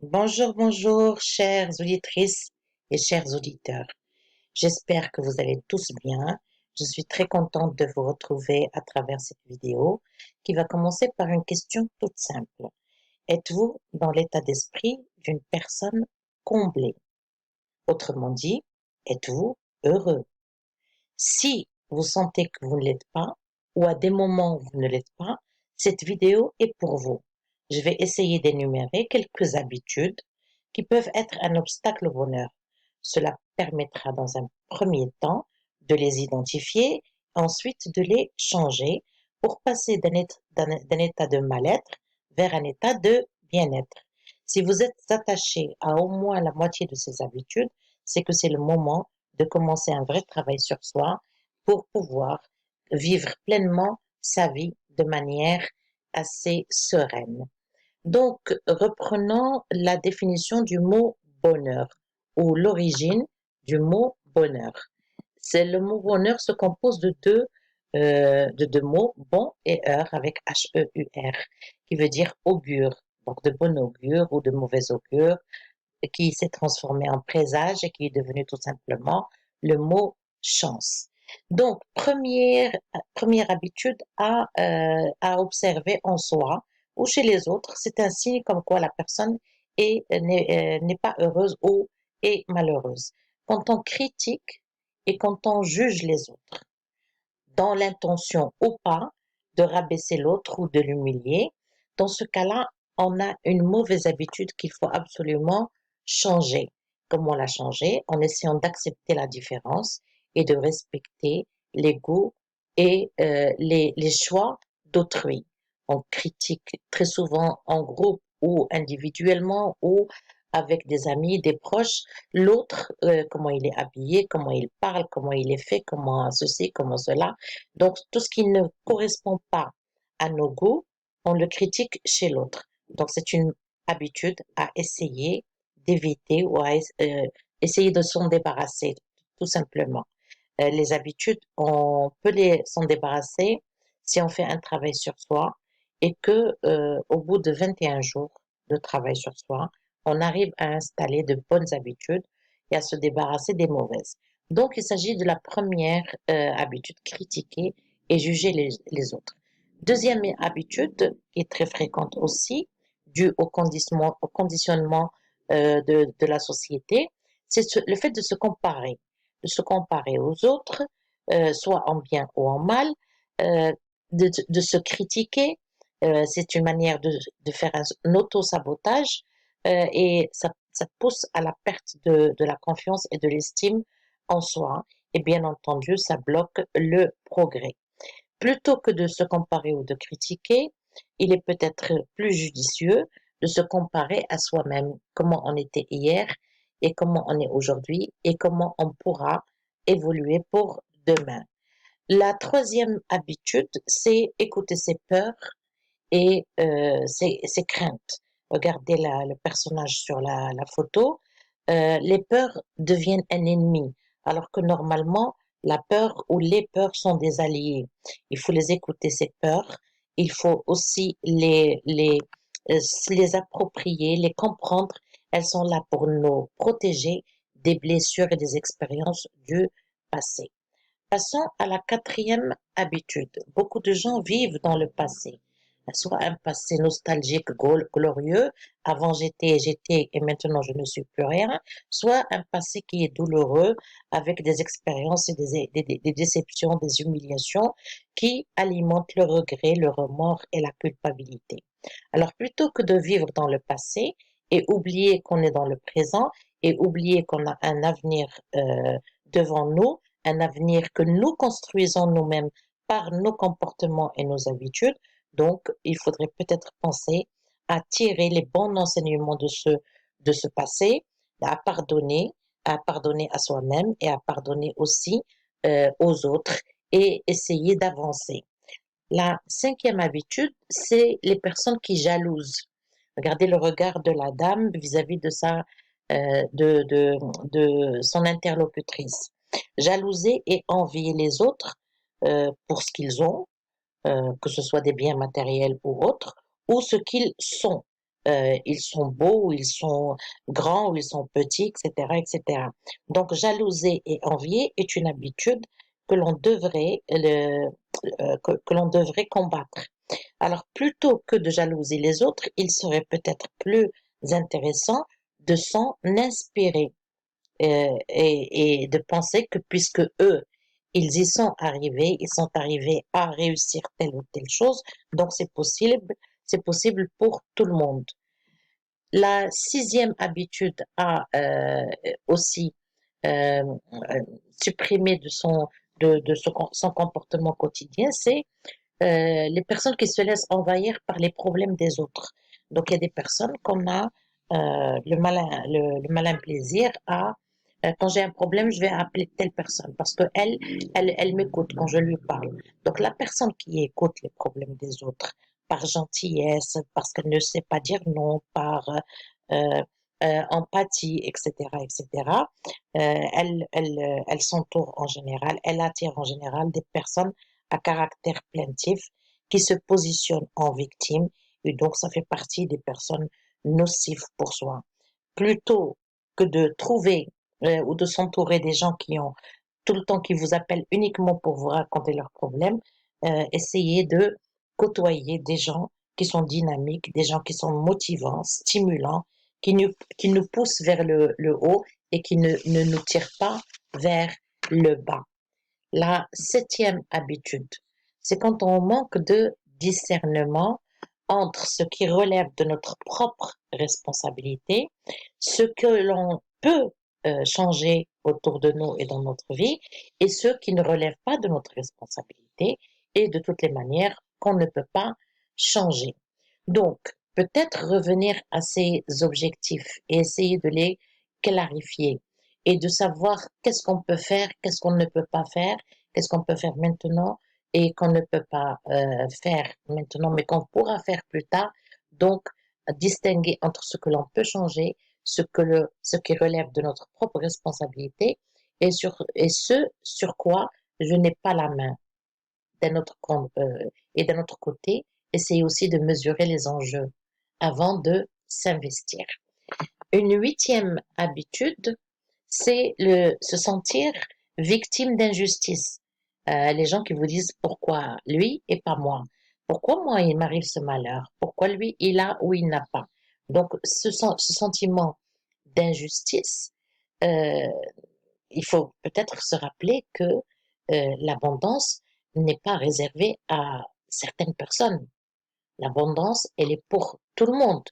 Bonjour, bonjour, chères auditrices et chers auditeurs. J'espère que vous allez tous bien. Je suis très contente de vous retrouver à travers cette vidéo qui va commencer par une question toute simple. Êtes-vous dans l'état d'esprit d'une personne comblée? Autrement dit, êtes-vous heureux? Si vous sentez que vous ne l'êtes pas, ou à des moments où vous ne l'êtes pas, cette vidéo est pour vous. Je vais essayer d'énumérer quelques habitudes qui peuvent être un obstacle au bonheur. Cela permettra dans un premier temps de les identifier, ensuite de les changer pour passer d'un état de mal-être vers un état de bien-être. Si vous êtes attaché à au moins la moitié de ces habitudes, c'est que c'est le moment de commencer un vrai travail sur soi pour pouvoir vivre pleinement sa vie de manière assez sereine. Donc, reprenons la définition du mot bonheur ou l'origine du mot bonheur. C'est le mot bonheur se compose de deux mots, bon et heure avec H-E-U-R, qui veut dire augure, donc de bon augure ou de mauvais augure, qui s'est transformé en présage et qui est devenu tout simplement le mot chance. Donc, première habitude à observer en soi ou chez les autres, c'est un signe comme quoi la personne n'est pas heureuse ou est malheureuse. Quand on critique et quand on juge les autres, dans l'intention ou pas de rabaisser l'autre ou de l'humilier, dans ce cas-là, on a une mauvaise habitude qu'il faut absolument changer. Comment la changer? En essayant d'accepter la différence et de respecter les goûts et les choix d'autrui. On critique très souvent en groupe ou individuellement ou avec des amis, des proches, l'autre, comment il est habillé, comment il parle, comment il est fait, comment ceci, comment cela. Donc, tout ce qui ne correspond pas à nos goûts, on le critique chez l'autre. Donc, c'est une habitude à essayer d'éviter ou à essayer de s'en débarrasser, tout simplement. Les habitudes, on peut s'en débarrasser si on fait un travail sur soi et que, au bout de 21 jours de travail sur soi, on arrive à installer de bonnes habitudes et à se débarrasser des mauvaises. Donc, il s'agit de la première habitude, critiquer et juger les autres. Deuxième habitude, qui est très fréquente aussi, due au conditionnement de la société, c'est le fait de se comparer aux autres, soit en bien ou en mal, euh, de se critiquer. C'est une manière de faire un auto-sabotage et ça pousse à la perte de la confiance et de l'estime en soi. Et bien entendu, ça bloque le progrès. Plutôt que de se comparer ou de critiquer, il est peut-être plus judicieux de se comparer à soi-même, comment on était hier et comment on est aujourd'hui et comment on pourra évoluer pour demain. La troisième habitude, c'est écouter ses peurs et ses craintes. Regardez le personnage sur la photo. Les peurs deviennent un ennemi, alors que normalement, la peur ou les peurs sont des alliés. Il faut les écouter, ces peurs. Il faut aussi les approprier, les comprendre. Elles sont là pour nous protéger des blessures et des expériences du passé. Passons à la quatrième habitude. Beaucoup de gens vivent dans le passé, soit un passé nostalgique, glorieux, avant j'étais et maintenant je ne suis plus rien, soit un passé qui est douloureux avec des expériences et des déceptions, des humiliations qui alimentent le regret, le remords et la culpabilité. Alors plutôt que de vivre dans le passé et oublier qu'on est dans le présent et oublier qu'on a un avenir devant nous, un avenir que nous construisons nous-mêmes par nos comportements et nos habitudes. Donc, il faudrait peut-être penser à tirer les bons enseignements de ce passé, à pardonner à soi-même et à pardonner aussi aux autres et essayer d'avancer. La cinquième habitude, c'est les personnes qui jalousent. Regardez le regard de la dame vis-à-vis de de son interlocutrice. Jalouser et envier les autres pour ce qu'ils ont, que ce soit des biens matériels ou autres, ou ce qu'ils sont. ils sont beaux, ils sont grands ou ils sont petits, etc., etc. Donc, jalouser et envier est une habitude que l'on devrait, que l'on devrait combattre. Alors, plutôt que de jalouser les autres, il serait peut-être plus intéressant de s'en inspirer et de penser que puisque eux, ils sont arrivés à réussir telle ou telle chose, donc c'est possible pour tout le monde. La sixième habitude à aussi euh, euh, supprimer son comportement quotidien, c'est les personnes qui se laissent envahir par les problèmes des autres. Donc, il y a des personnes qu'on a le malin plaisir à, quand j'ai un problème, je vais appeler telle personne parce que elle m'écoute quand je lui parle. Donc, la personne qui écoute les problèmes des autres par gentillesse, parce qu'elle ne sait pas dire non, par euh, empathie, etc., etc., elle s'entoure en général, elle attire en général des personnes à caractère plaintif qui se positionnent en victime et donc ça fait partie des personnes nocives pour soi. Plutôt que de trouver ou de s'entourer des gens qui ont tout le temps qui vous appellent uniquement pour vous raconter leurs problèmes, essayez de côtoyer des gens qui sont dynamiques, des gens qui sont motivants, stimulants, qui nous poussent vers le haut et qui ne nous tirent pas vers le bas. La septième habitude, c'est quand on manque de discernement entre ce qui relève de notre propre responsabilité, ce que l'on peut changer autour de nous et dans notre vie, et ce qui ne relève pas de notre responsabilité et de toutes les manières qu'on ne peut pas changer. Donc, peut-être revenir à ces objectifs et essayer de les clarifier et de savoir qu'est-ce qu'on peut faire, qu'est-ce qu'on ne peut pas faire, qu'est-ce qu'on peut faire maintenant et qu'on ne peut pas faire maintenant, mais qu'on pourra faire plus tard. Donc, distinguer entre ce que l'on peut changer, ce qui relève de notre propre responsabilité et ce sur quoi je n'ai pas la main. Et d'un autre côté, essayer aussi de mesurer les enjeux avant de s'investir. Une huitième habitude, c'est se sentir victime d'injustice. Les gens qui vous disent pourquoi lui et pas moi. Pourquoi moi il m'arrive ce malheur? Pourquoi lui il a ou il n'a pas? Donc ce sentiment d'injustice, euh, il faut peut-être se rappeler que l'abondance n'est pas réservée à certaines personnes. L'abondance, elle est pour tout le monde.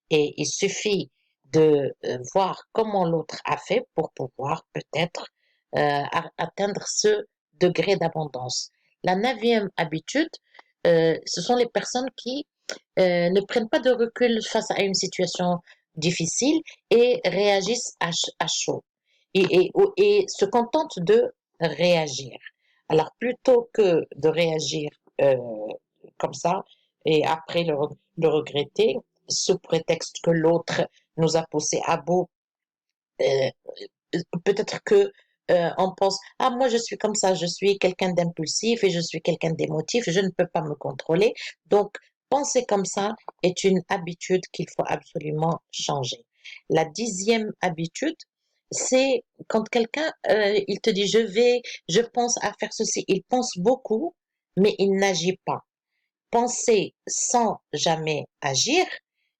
Et il suffit de voir comment l'autre a fait pour pouvoir peut-être atteindre ce degré d'abondance. La neuvième habitude, ce sont les personnes qui ne prennent pas de recul face à une situation difficile et réagissent à chaud et se contentent de réagir. Alors plutôt que de réagir euh, comme ça et après le regretter, sous prétexte que l'autre nous a poussé à bout, euh, peut-être que on pense ah moi je suis comme ça, je suis quelqu'un d'impulsif et je suis quelqu'un d'émotif, je ne peux pas me contrôler. Donc penser comme ça est une habitude qu'il faut absolument changer. La dixième habitude, c'est quand quelqu'un il te dit je pense à faire ceci, il pense beaucoup mais il n'agit pas. Penser sans jamais agir,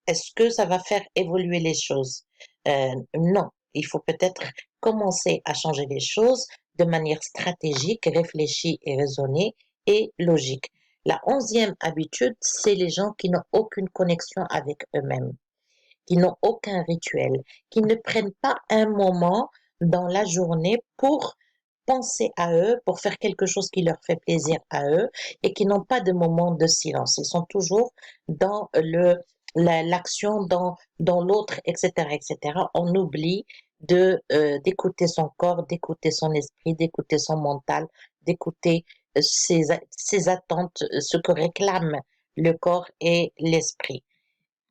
est-ce que ça va faire évoluer les choses? Non, il faut peut-être commencer à changer les choses de manière stratégique, réfléchie et raisonnée et logique. La onzième habitude, c'est les gens qui n'ont aucune connexion avec eux-mêmes, qui n'ont aucun rituel, qui ne prennent pas un moment dans la journée pour penser à eux, pour faire quelque chose qui leur fait plaisir à eux et qui n'ont pas de moment de silence. Ils sont toujours dans l'action, dans l'autre, etc., etc. On oublie d'écouter son corps, d'écouter son esprit, d'écouter son mental, d'écouter ses attentes, ce que réclament le corps et l'esprit.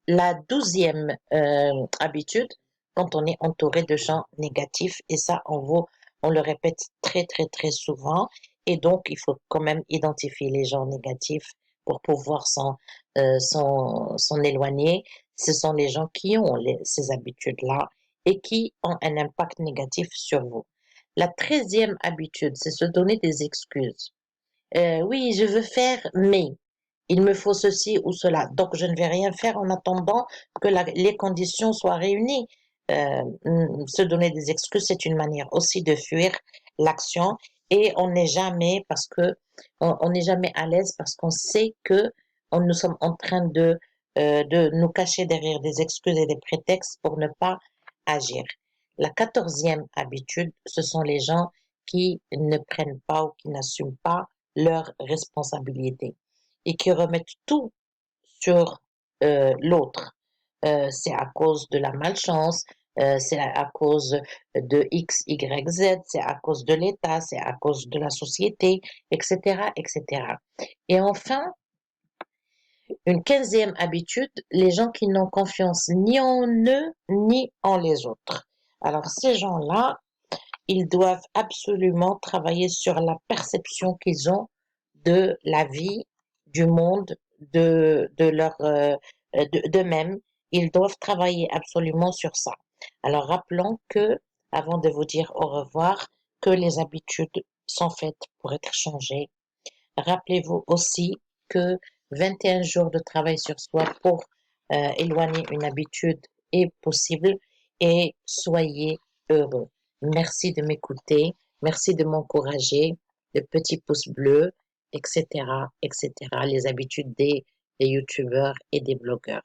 La douzième habitude, quand on est entouré de gens négatifs, et ça, on le répète très, très, très souvent, et donc il faut quand même identifier les gens négatifs pour pouvoir s'en éloigner, ce sont les gens qui ont ces habitudes-là et qui ont un impact négatif sur vous. La 13e habitude, c'est se donner des excuses. Oui, je veux faire, mais il me faut ceci ou cela. Donc, je ne vais rien faire en attendant que les conditions soient réunies. Se donner des excuses, c'est une manière aussi de fuir l'action et on n'est jamais parce que on n'est jamais à l'aise parce qu'on sait que nous sommes en train de nous cacher derrière des excuses et des prétextes pour ne pas agir. La 14e habitude, ce sont les gens qui ne prennent pas ou qui n'assument pas leurs responsabilités et qui remettent tout sur l'autre. C'est à cause de la malchance, c'est à cause de X, Y, Z, c'est à cause de l'État, c'est à cause de la société, etc., etc. Et enfin, une 15e habitude, les gens qui n'ont confiance ni en eux ni en les autres. Alors ces gens-là, ils doivent absolument travailler sur la perception qu'ils ont de la vie, du monde, de leur, d'eux-mêmes. Ils doivent travailler absolument sur ça. Alors rappelons que, avant de vous dire au revoir, que les habitudes sont faites pour être changées. Rappelez-vous aussi que 21 jours de travail sur soi pour éloigner une habitude est possible et soyez heureux. Merci de m'écouter, merci de m'encourager, de petits pouces bleus, etc., etc., les habitudes des youtubeurs et des blogueurs.